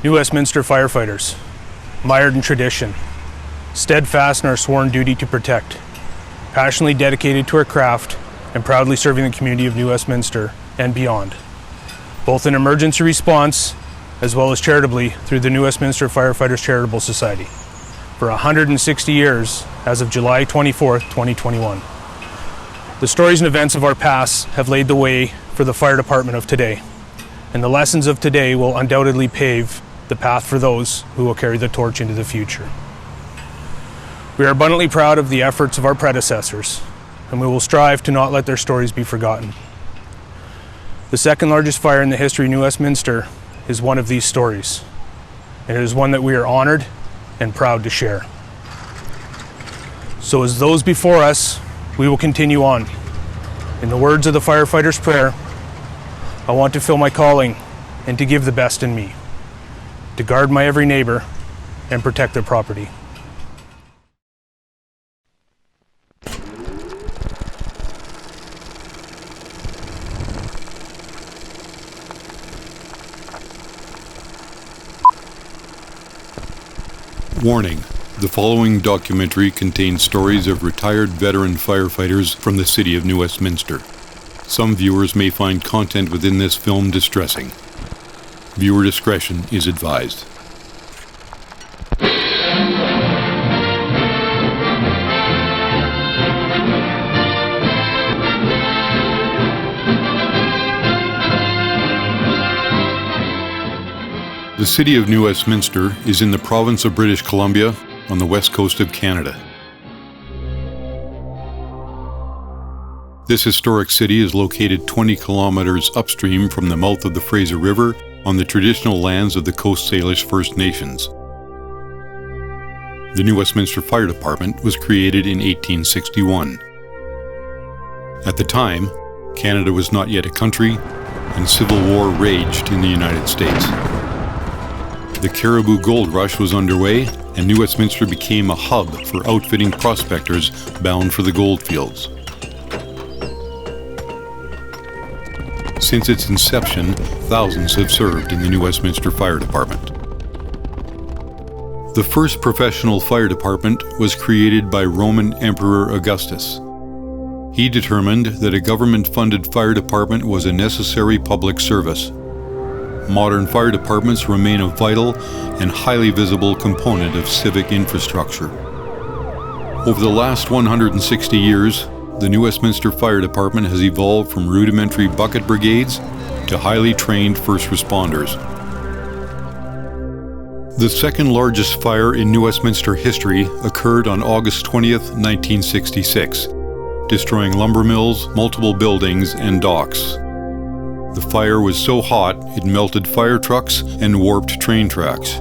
New Westminster Firefighters, mired in tradition, steadfast in our sworn duty to protect, passionately dedicated to our craft, and proudly serving the community of New Westminster and beyond, both in emergency response as well as charitably through the New Westminster Firefighters Charitable Society for 160 years as of July 24th, 2021. The stories and events of our past have laid the way for the fire department of today, and the lessons of today will undoubtedly pave the path for those who will carry the torch into the future. We are abundantly proud of the efforts of our predecessors, and we will strive to not let their stories be forgotten. The second largest fire in the history of New Westminster is one of these stories, and it is one that we are honored and proud to share. So as those before us, we will continue on. In the words of the firefighter's prayer, I want to fill my calling and to give the best in me, to guard my every neighbor and protect their property. Warning: the following documentary contains stories of retired veteran firefighters from the city of New Westminster. Some viewers may find content within this film distressing. Viewer discretion is advised. The city of New Westminster is in the province of British Columbia on the west coast of Canada. This historic city is located 20 kilometers upstream from the mouth of the Fraser River on the traditional lands of the Coast Salish First Nations. The New Westminster Fire Department was created in 1861. At the time, Canada was not yet a country, and civil war raged in the United States. The Cariboo Gold Rush was underway, and New Westminster became a hub for outfitting prospectors bound for the goldfields. Since its inception, thousands have served in the New Westminster Fire Department. The first professional fire department was created by Roman Emperor Augustus. He determined that a government-funded fire department was a necessary public service. Modern fire departments remain a vital and highly visible component of civic infrastructure. Over the last 160 years, the New Westminster Fire Department has evolved from rudimentary bucket brigades to highly trained first responders. The second largest fire in New Westminster history occurred on August 20th, 1966, destroying lumber mills, multiple buildings, and docks. The fire was so hot it melted fire trucks and warped train tracks.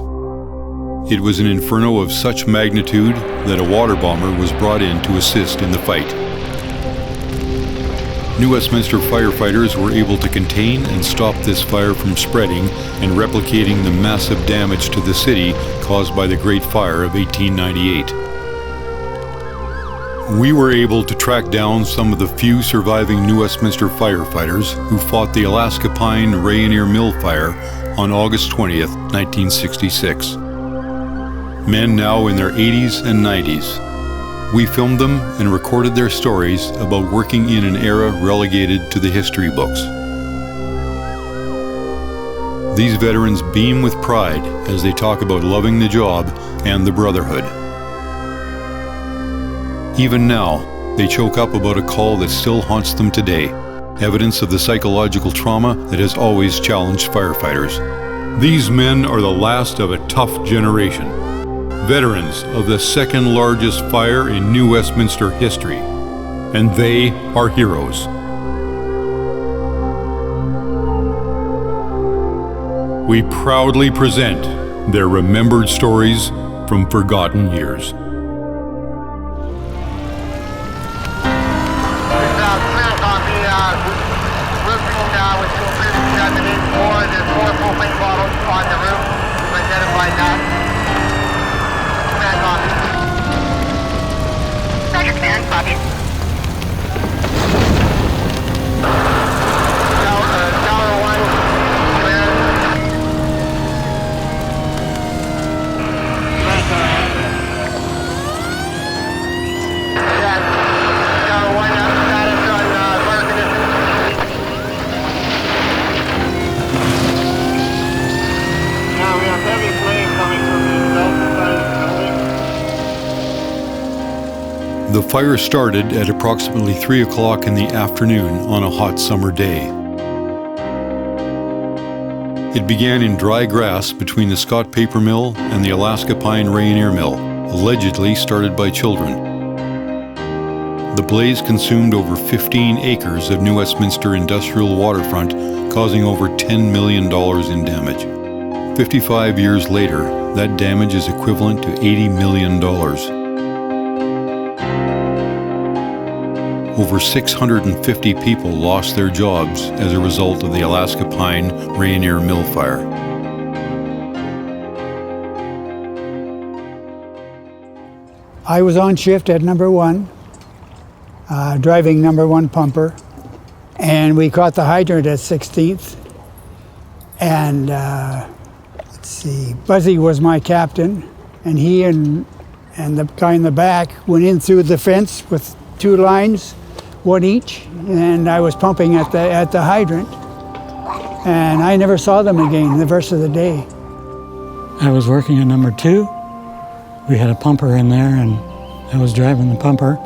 It was an inferno of such magnitude that a water bomber was brought in to assist in the fight. New Westminster firefighters were able to contain and stop this fire from spreading and replicating the massive damage to the city caused by the Great Fire of 1898. We were able to track down some of the few surviving New Westminster firefighters who fought the Alaska Pine Rayonier Mill fire on August 20th, 1966. Men now in their 80s and 90s. We filmed them and recorded their stories about working in an era relegated to the history books. These veterans beam with pride as they talk about loving the job and the brotherhood. Even now, they choke up about a call that still haunts them today, evidence of the psychological trauma that has always challenged firefighters. These men are the last of a tough generation, veterans of the second largest fire in New Westminster history, and they are heroes. We proudly present their remembered stories from forgotten years. The fire started at approximately 3 o'clock in the afternoon on a hot summer day. It began in dry grass between the Scott Paper Mill and the Alaska Pine Rayonier Mill, allegedly started by children. The blaze consumed over 15 acres of New Westminster industrial waterfront, causing over $10 million in damage. 55 years later, that damage is equivalent to $80 million. Over 650 people lost their jobs as a result of the Alaska Pine Rayonier Mill fire. I was on shift at number 1, driving number 1 pumper, and we caught the hydrant at 16th. And let's see, Buzzy was my captain, and he and the guy in the back went in through the fence with 2 lines, 1 each, and I was pumping at the hydrant, and I never saw them again the rest of the day. I was working at number 2. We had a pumper in there, and I was driving the pumper.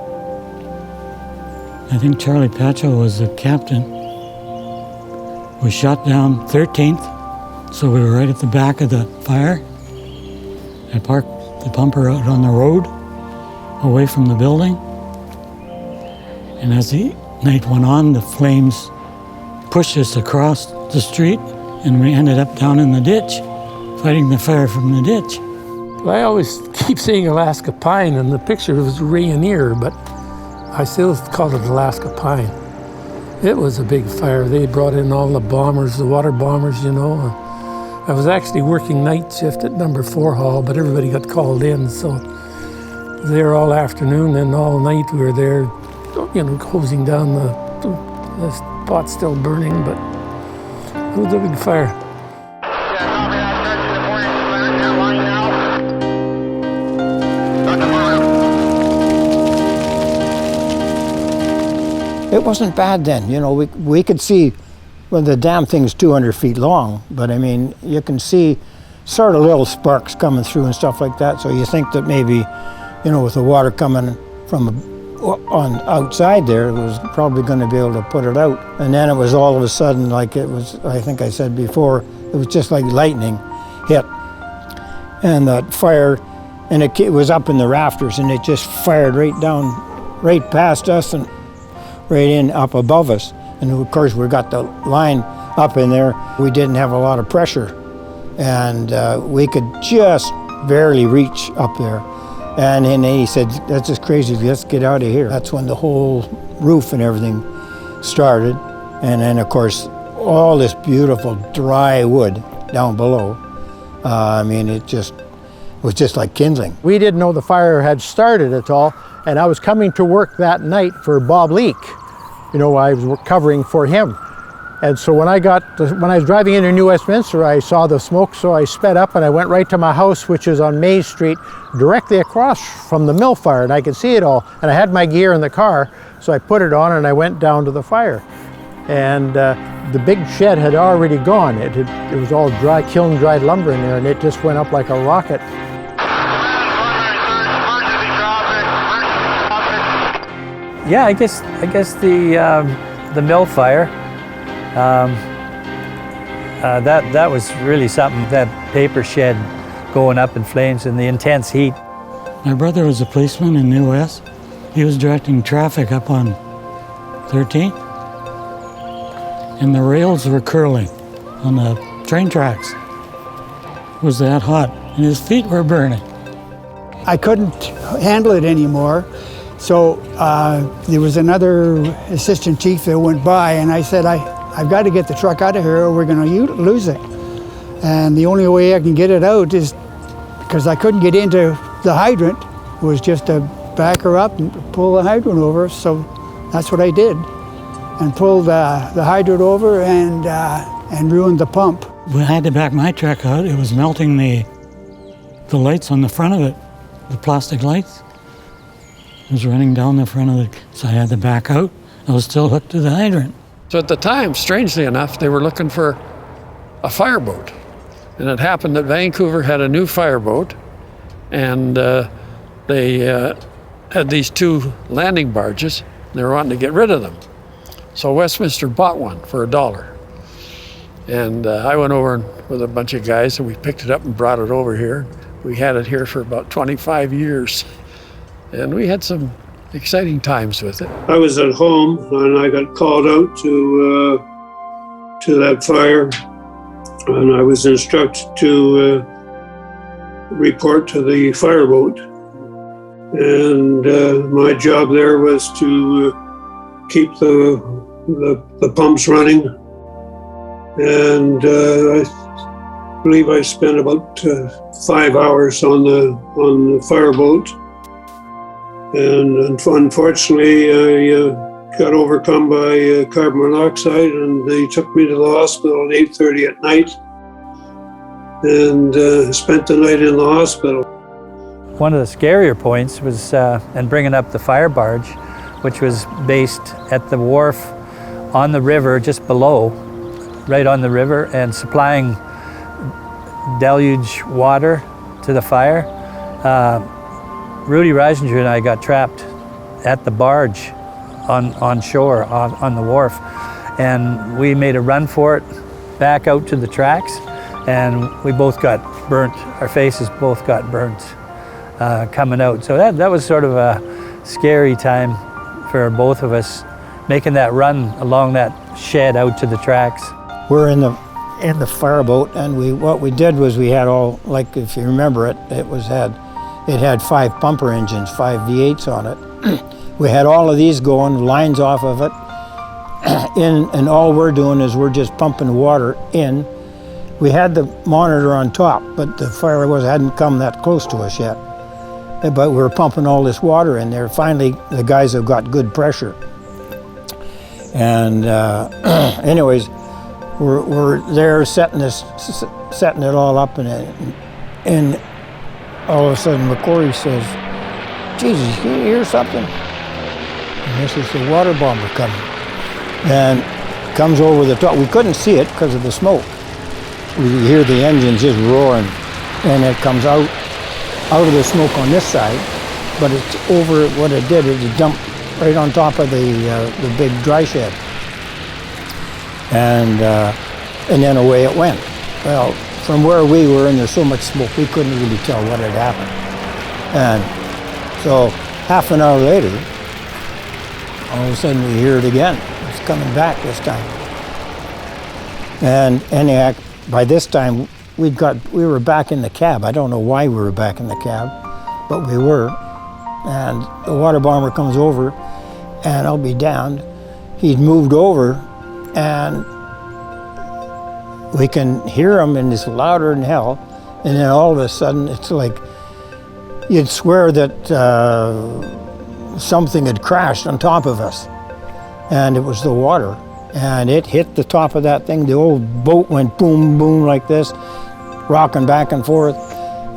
I think Charlie Pacho was the captain. We shot down 13th, so we were right at the back of the fire. I parked the pumper out on the road, away from the building. And as the night went on, the flames pushed us across the street, and we ended up down in the ditch, fighting the fire from the ditch. I always keep saying Alaska Pine, and the picture was Rayonier, but I still call it Alaska Pine. It was a big fire. They brought in all the bombers, the water bombers, you know. I was actually working night shift at number 4 hall, but everybody got called in, so there all afternoon and all night we were there, you know, hosing down the spot still burning, but it was a big fire. It wasn't bad then, you know, we could see, well, the damn thing's 200 feet long, but I mean, you can see sort of little sparks coming through and stuff like that, so you think that maybe, you know, with the water coming from on outside there, it was probably going to be able to put it out. And then it was all of a sudden, like it was, I think I said before, it was just like lightning hit. And that fire, and it was up in the rafters, and it just fired right down, right past us, and right in up above us. And of course we got the line up in there. We didn't have a lot of pressure, and we could just barely reach up there. And then he said, that's just crazy, let's get out of here. That's when the whole roof and everything started. And then of course all this beautiful dry wood down below. I mean, it was just like kindling. We didn't know the fire had started at all, and I was coming to work that night for Bob Leake. You know, I was covering for him. And so when I was driving into New Westminster, I saw the smoke, so I sped up and I went right to my house, which is on Maze Street, directly across from the mill fire, and I could see it all. And I had my gear in the car, so I put it on and I went down to the fire. And the big shed had already gone. It was all dry, kiln-dried lumber in there, and it just went up like a rocket. Yeah, I guess the mill fire, that was really something. That paper shed going up in flames and the intense heat. My brother was a policeman in New West. He was directing traffic up on 13th, and the rails were curling on the train tracks. It was that hot, and his feet were burning. I couldn't handle it anymore. So there was another assistant chief that went by, and I said, I've got to get the truck out of here or we're going to lose it. And the only way I can get it out is, because I couldn't get into the hydrant, was just to back her up and pull the hydrant over. So that's what I did, and pulled the hydrant over and ruined the pump. When I had to back my truck out, it was melting the lights on the front of it, the plastic lights. It was running down the front of it, so I had to back out. I was still hooked to the hydrant. So at the time, strangely enough, they were looking for a fireboat. And it happened that Vancouver had a new fireboat, and they had these 2 landing barges. They were wanting to get rid of them. So Westminster bought one for $1. And I went over with a bunch of guys and we picked it up and brought it over here. We had it here for about 25 years. And we had some exciting times with it. I was at home and I got called out to that fire, and I was instructed to report to the fireboat. And my job there was to keep the pumps running. And I believe I spent about 5 hours on the fireboat. And unfortunately, I got overcome by carbon monoxide, and they took me to the hospital at 8:30 at night, and spent the night in the hospital. One of the scarier points was in bringing up the fire barge, which was based at the wharf on the river just below, right on the river, and supplying deluge water to the fire. Rudy Reisinger and I got trapped at the barge on shore, on the wharf, and we made a run for it back out to the tracks, and we both got burnt. Our faces both got burnt coming out. So that was sort of a scary time for both of us, making that run along that shed out to the tracks. We're in the fireboat, and what we did was we had all, like if you remember it, it had 5 pumper engines, 5 V8s on it. We had all of these going, lines off of it, and all we're doing is we're just pumping water in. We had the monitor on top, but the fire hadn't come that close to us yet. But we were pumping all this water in there. Finally, the guys have got good pressure. And anyways, we're there setting it all up, and all of a sudden McCory says, "Jesus, can you hear something?" And this is the water bomber coming. And comes over the top. We couldn't see it because of the smoke. We hear the engines just roaring, and it comes out of the smoke on this side, but it's over. What it did is it dumped right on top of the big dry shed, and then away it went. Well, from where we were, and there's so much smoke, we couldn't really tell what had happened. And so half an hour later, all of a sudden we hear it again. It's coming back this time. And anyhow, by this time we were back in the cab. I don't know why we were back in the cab, but we were. And the water bomber comes over, and I'll be damned, he'd moved over, and we can hear him, and it's louder than hell. And then all of a sudden, it's like you'd swear that something had crashed on top of us, and it was the water. And it hit the top of that thing. The old boat went boom, boom like this, rocking back and forth.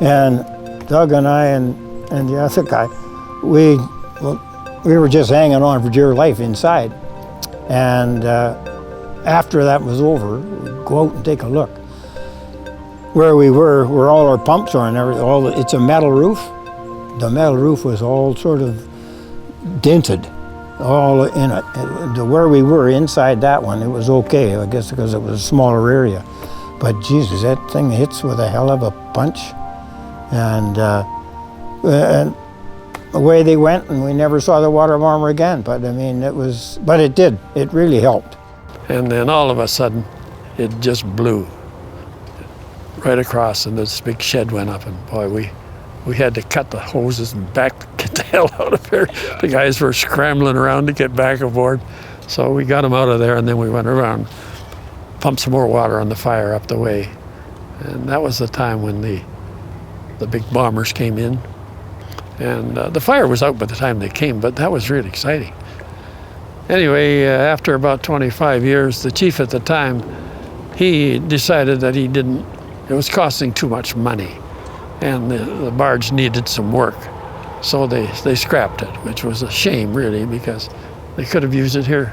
And Doug and I and the other guy, we were just hanging on for dear life inside. And after that was over, we'd go out and take a look. Where we were, where all our pumps are and everything, it's a metal roof. The metal roof was all sort of dented, all in it. Where we were inside that one, it was okay, I guess because it was a smaller area. But Jesus, that thing hits with a hell of a punch. And away they went, and we never saw the water bomber again. But I mean, it did. It really helped. And then all of a sudden, it just blew right across, and this big shed went up, and boy, we had to cut the hoses and get the hell out of here. Yeah. The guys were scrambling around to get back aboard. So we got them out of there, and then we went around, pumped some more water on the fire up the way. And that was the time when the big bombers came in. And the fire was out by the time they came, but that was really exciting. Anyway, after about 25 years, the chief at the time, he decided that it was costing too much money, and the barge needed some work. So they scrapped it, which was a shame, really, because they could have used it here.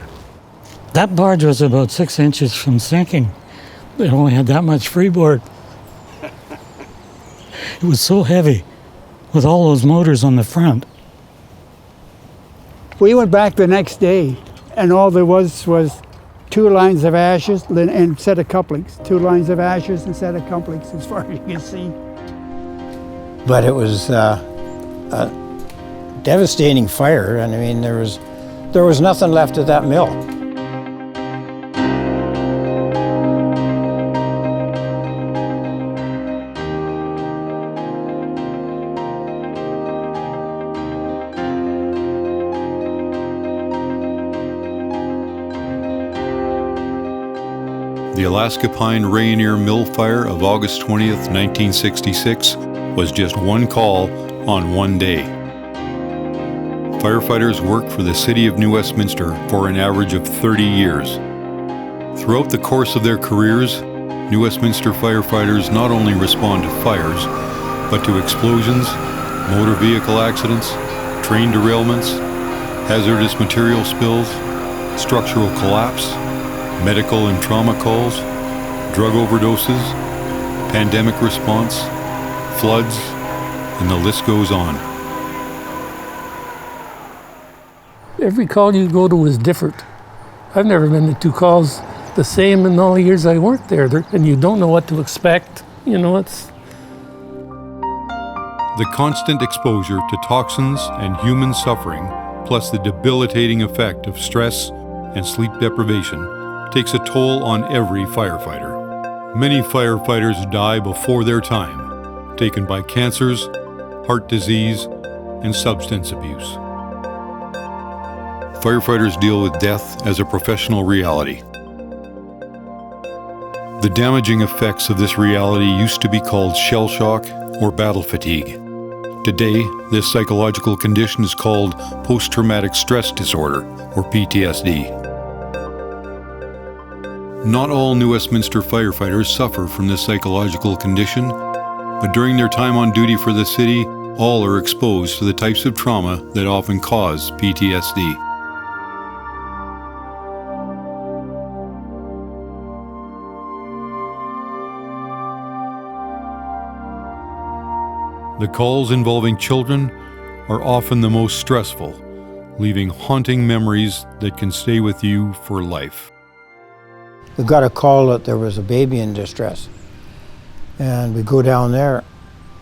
That barge was about 6 inches from sinking. It only had that much freeboard. It was so heavy, with all those motors on the front. We went back the next day, and all there was 2 lines of ashes and set of couplings. 2 lines of ashes and set of couplings, as far as you can see. But it was a devastating fire, and I mean, there was nothing left of that mill. The Alaska Pine Rayonier Mill fire of August 20th, 1966 was just one call on one day. Firefighters worked for the city of New Westminster for an average of 30 years. Throughout the course of their careers, New Westminster firefighters not only respond to fires, but to explosions, motor vehicle accidents, train derailments, hazardous material spills, structural collapse, medical and trauma calls, drug overdoses, pandemic response, floods, and the list goes on. Every call you go to is different. I've never been to 2 calls the same in all the years I worked there, and you don't know what to expect. You know, it's... The constant exposure to toxins and human suffering, plus the debilitating effect of stress and sleep deprivation, takes a toll on every firefighter. Many firefighters die before their time, taken by cancers, heart disease, and substance abuse. Firefighters deal with death as a professional reality. The damaging effects of this reality used to be called shell shock or battle fatigue. Today, this psychological condition is called post-traumatic stress disorder, or PTSD. Not all New Westminster firefighters suffer from this psychological condition, but during their time on duty for the city, all are exposed to the types of trauma that often cause PTSD. The calls involving children are often the most stressful, leaving haunting memories that can stay with you for life. We got a call that there was a baby in distress. And we go down there,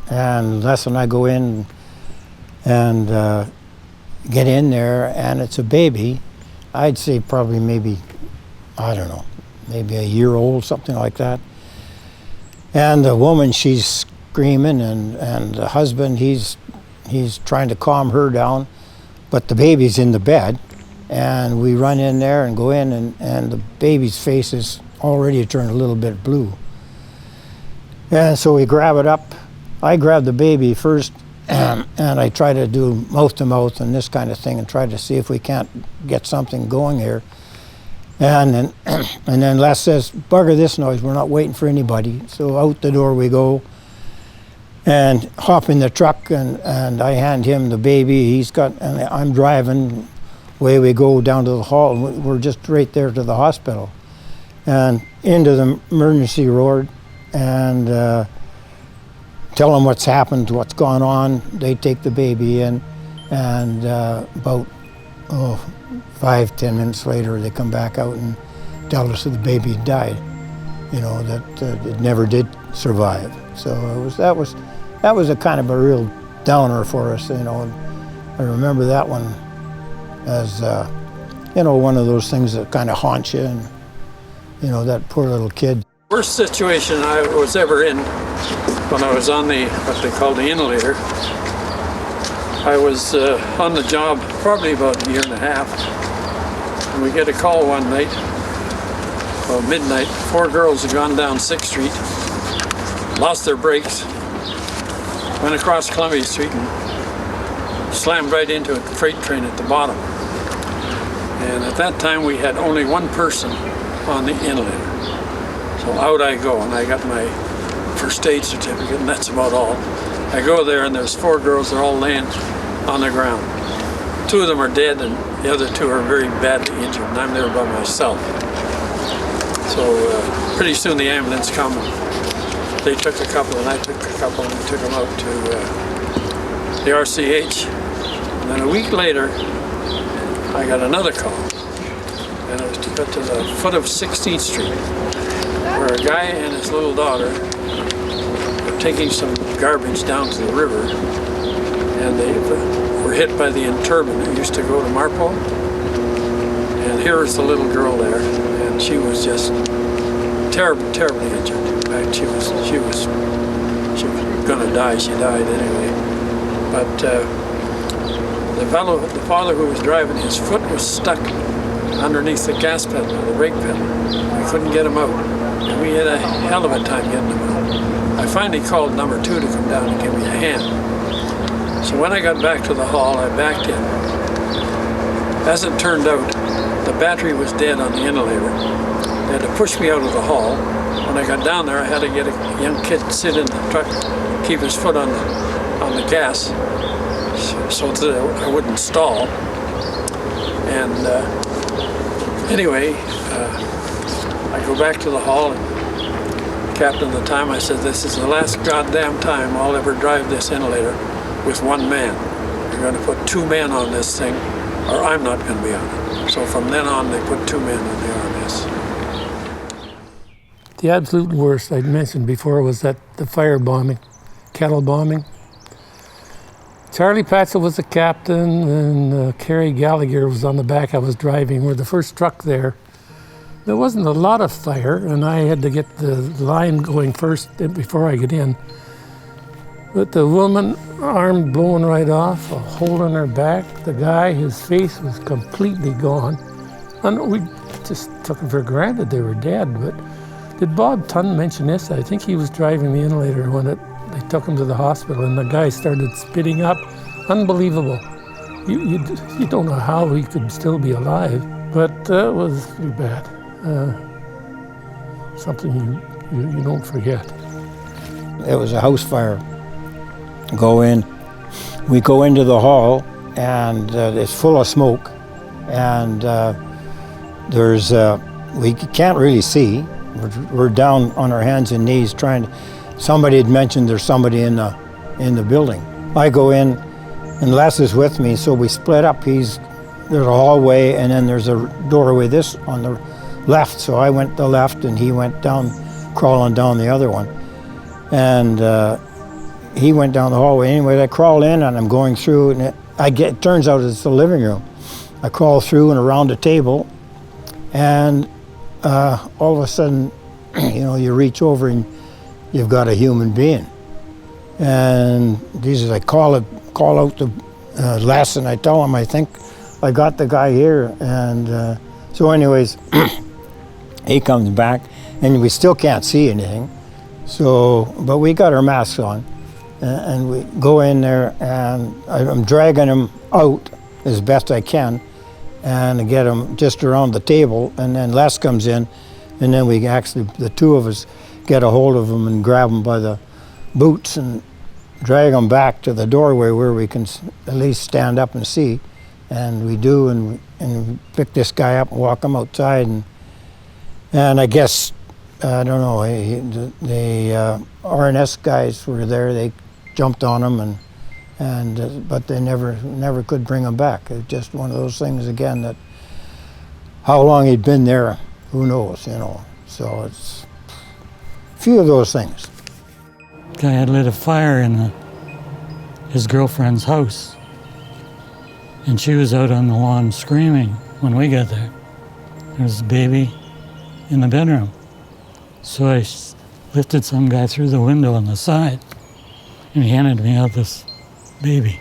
and Les and I go in and get in there, and it's a baby. I'd say probably maybe, I don't know, maybe a year old, something like that. And the woman, she's screaming, and the husband, he's trying to calm her down, but the baby's in the bed. And we run in there and go in, and the baby's face is already turned a little bit blue. And so we grab it up. I grab the baby first, and I try to do mouth-to-mouth and this kind of thing, and try to see if we can't get something going here. And then Les says, "Bugger this noise, we're not waiting for anybody." So out the door we go, and hop in the truck, and I hand him the baby. And I'm driving. Away we go down to the hall, and we're just right there to the hospital. And into the emergency ward, and tell them what's happened, what's gone on. They take the baby in, and about 5-10 minutes later, they come back out and tell us that the baby had died. You know, that it never did survive. So that was a kind of a real downer for us. You know, I remember that one as you know, one of those things that kind of haunts you, and you know, that poor little kid. Worst situation I was ever in when I was on what they call the inhalator. I was on the job probably about a year and a half, and we get a call one night, about midnight. 4 girls had gone down 6th Street, lost their brakes, went across Columbia Street and slammed right into a freight train at the bottom. And at that time we had only one person on the inhalator. So out I go, and I got my first aid certificate, and that's about all. I go there, and there's 4 girls, they're all laying on the ground. 2 of them are dead, and the other 2 are very badly injured, and I'm there by myself. So pretty soon the ambulance come. They took a couple, and I took a couple, and we took them out to the RCH. And then a week later, I got another call. And it was to go to the foot of 16th Street, where a guy and his little daughter were taking some garbage down to the river, and they were hit by the turbine that used to go to Marpole. And here was the little girl there, and she was just terribly injured. In fact, she was gonna die. She died anyway. But the father who was driving, his foot was stuck underneath the gas pedal, the brake pedal. We couldn't get him out, and we had a hell of a time getting him out. I finally called number 2 to come down and give me a hand. So when I got back to the hall, I backed in. As it turned out, the battery was dead on the inhalator. They had to push me out of the hall. When I got down there, I had to get a young kid to sit in the truck, keep his foot on the gas, so that I wouldn't stall. And anyway, I go back to the hall, and captain at the time, I said, "This is the last goddamn time I'll ever drive this inhalator with one man. You're going to put 2 men on this thing, or I'm not going to be on it." So from then on, they put 2 men on the RMS. The absolute worst I'd mentioned before was that the fire bombing, kettle bombing. Charlie Patchell was the captain, and Kerry Gallagher was on the back. I was driving. We're the first truck there. There wasn't a lot of fire, and I had to get the line going first before I get in. But the woman, arm blown right off, a hole in her back. The guy, his face was completely gone. And we just took it for granted they were dead. But did Bob Tunn mention this? I think he was driving the inhalator when they took him to the hospital, and the guy started spitting up. Unbelievable. You don't know how he could still be alive, but it was pretty bad. Something you don't forget. It was a house fire. We go into the hall, and it's full of smoke, and we can't really see. We're down on our hands and knees trying to. Somebody had mentioned there's somebody in the building. I go in, and Les is with me, so we split up. There's a hallway, and then there's a doorway this on the left. So I went the left, and he went down, crawling down the other one, and he went down the hallway. Anyway, I crawl in, and I'm going through, and it turns out it's the living room. I crawl through and around the table, and all of a sudden, you reach over and you've got a human being. And I call out the Les, and I tell him, I think I got the guy here. And so anyways, he comes back, and we still can't see anything. But we got our masks on, and we go in there, and I'm dragging him out as best I can, and get him just around the table, and then Les comes in, and then we actually, the 2 of us, get a hold of him and grab him by the boots and drag him back to the doorway where we can at least stand up and see. And we do, and we pick this guy up and walk him outside, and I guess, I don't know, the RNS guys were there. They jumped on him, but they never could bring him back. It's just one of those things again that how long he'd been there, who knows, So it's a few of those things. Guy had lit a fire in his girlfriend's house, and she was out on the lawn screaming when we got there. There was a baby in the bedroom. So I lifted some guy through the window on the side, and he handed me out this baby.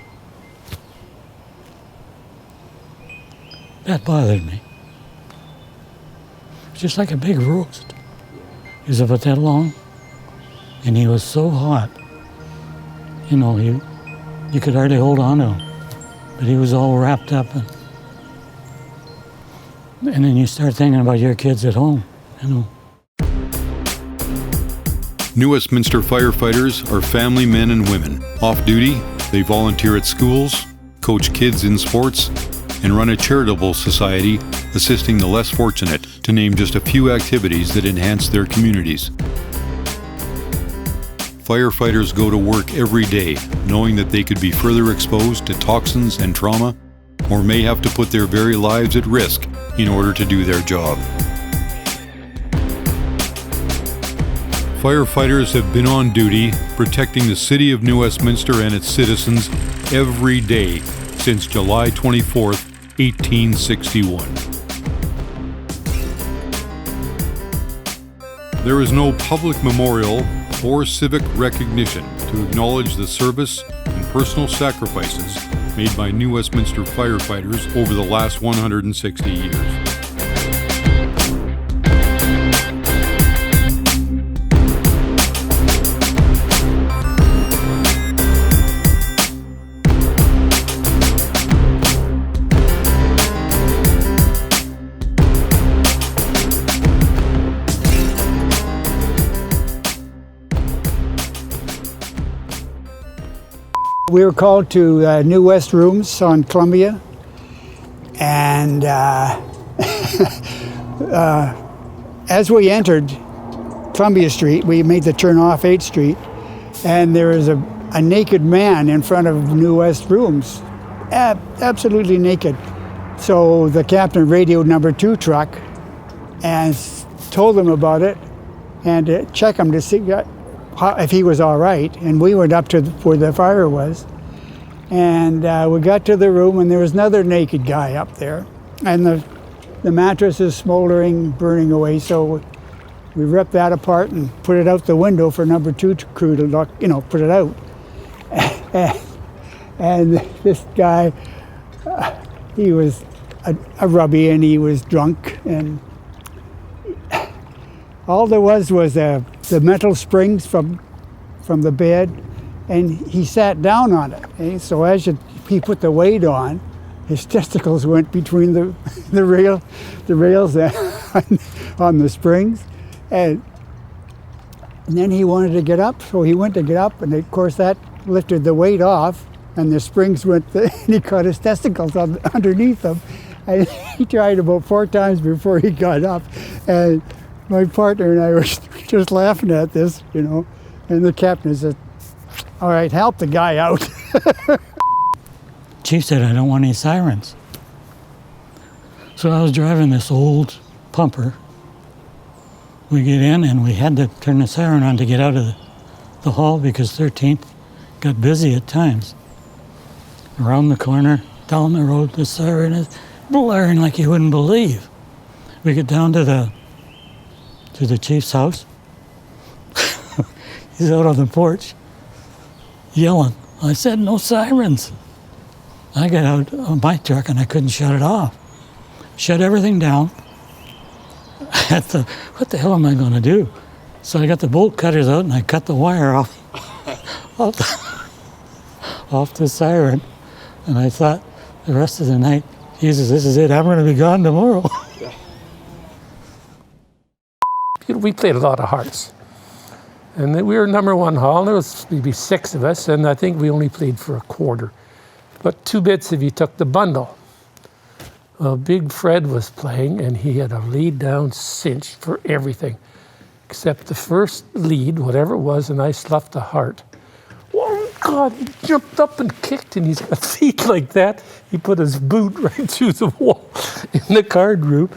That bothered me. It was just like a big roast. He was about that long, and he was so hot. You could hardly hold on to him, but he was all wrapped up. And then you start thinking about your kids at home, New Westminster Firefighters are family men and women. Off duty, they volunteer at schools, coach kids in sports, and run a charitable society assisting the less fortunate, to name just a few activities that enhance their communities. Firefighters go to work every day knowing that they could be further exposed to toxins and trauma, or may have to put their very lives at risk in order to do their job. Firefighters have been on duty protecting the city of New Westminster and its citizens every day since July 24th, 1861. There is no public memorial or civic recognition to acknowledge the service and personal sacrifices made by New Westminster firefighters over the last 160 years. We were called to New West Rooms on Columbia, and as we entered Columbia Street, we made the turn off 8th Street, and there was a naked man in front of New West Rooms, absolutely naked. So the captain radioed number 2 truck and told them about it and to check him to see if he was all right, and we went up to where the fire was, and we got to the room, and there was another naked guy up there, and the mattress is smoldering, burning away. So we ripped that apart and put it out the window for number 2 crew to look, put it out. And this guy, he was a rubby, and he was drunk, and all there was the metal springs from the bed, and he sat down on it. And so as he put the weight on, his testicles went between the rails on the springs, and then he wanted to get up, so he went to get up, and of course that lifted the weight off, and the springs went, and he caught his testicles underneath them, and he tried about 4 times before he got up, and my partner and I were just laughing at this, and the captain said, "All right, help the guy out." Chief said, "I don't want any sirens." So I was driving this old pumper. We get in, and we had to turn the siren on to get out of the hall because 13th got busy at times. Around the corner, down the road, the siren is blaring like you wouldn't believe. We get down to the chief's house. He's out on the porch yelling. I said, "No sirens." I got out of my truck and I couldn't shut it off. Shut everything down. What the hell am I going to do? So I got the bolt cutters out and I cut the wire off the siren. And I thought the rest of the night, Jesus, this is it. I'm going to be gone tomorrow. We played a lot of hearts. And we were number 1 hall, and there was maybe 6 of us, and I think we only played for a quarter. But 2 bits if you took the bundle. Big Fred was playing, and he had a lead down cinch for everything, except the first lead, whatever it was, and I sloughed a heart. Oh God, he jumped up and kicked, and he's got feet like that. He put his boot right through the wall in the card room.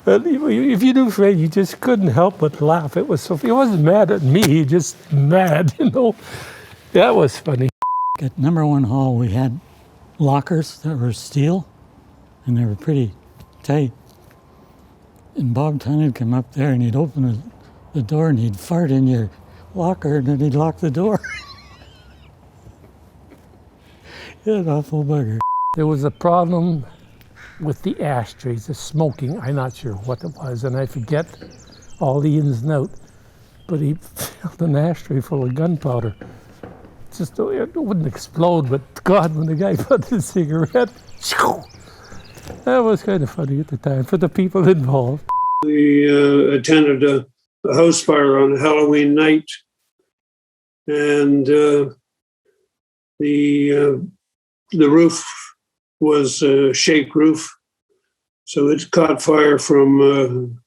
If you knew Fred, you just couldn't help but laugh. He wasn't mad at me, he just mad, That was funny. At number 1 hall, we had lockers that were steel, and they were pretty tight. And Bob Tunn would come up there, and he'd open the door, and he'd fart in your locker, and then he'd lock the door. An awful bugger. There was a problem with the ashtrays, the smoking. I'm not sure what it was, and I forget all the ins and outs. But he filled an ashtray full of gunpowder. It wouldn't explode, but God, when the guy put the cigarette, that was kind of funny at the time for the people involved. We attended a house fire on Halloween night, and the roof was a shake roof, so it caught fire from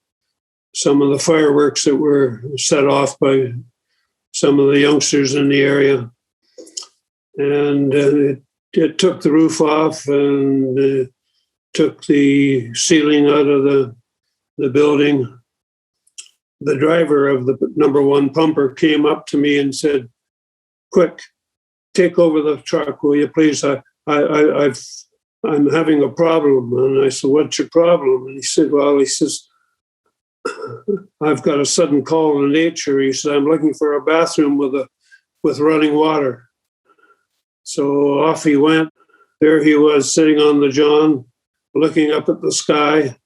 some of the fireworks that were set off by some of the youngsters in the area, and it took the roof off and took the ceiling out of the building. The driver of the number one pumper came up to me and said, "Quick, take over the truck, will you please? I'm having a problem." And I said, "What's your problem?" And he said, "Well," he says, "I've got a sudden call to nature." He said, "I'm looking for a bathroom with running water." So off he went. There he was sitting on the john, looking up at the sky,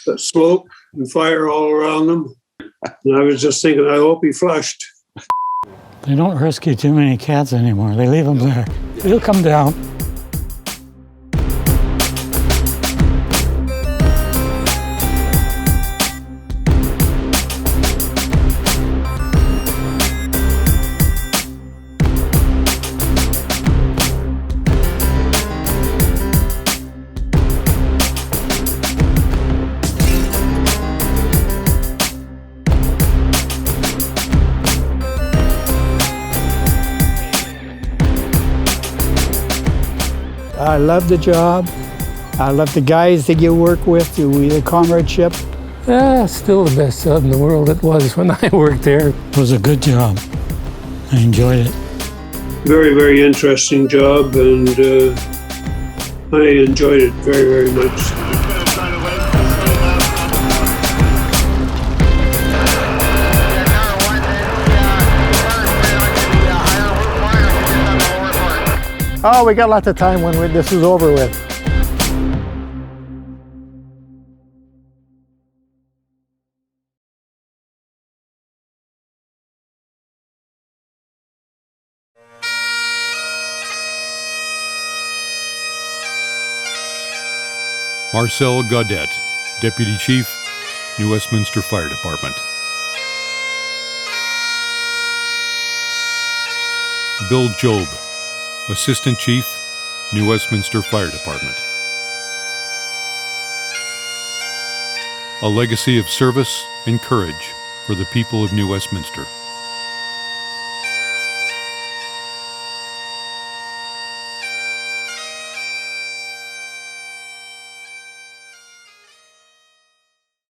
the smoke and fire all around him. And I was just thinking, I hope he flushed. They don't rescue too many cats anymore. They leave them there. They'll come down. I love the job. I love the guys that you work with, the comradeship. Yeah, still the best job in the world it was when I worked there. It was a good job. I enjoyed it. Very, very interesting job, and I enjoyed it very, very much. Oh, we got lots of time when this is over with. Marcel Gaudet, Deputy Chief, New Westminster Fire Department. Bill Job, Assistant Chief, New Westminster Fire Department. A legacy of service and courage for the people of New Westminster.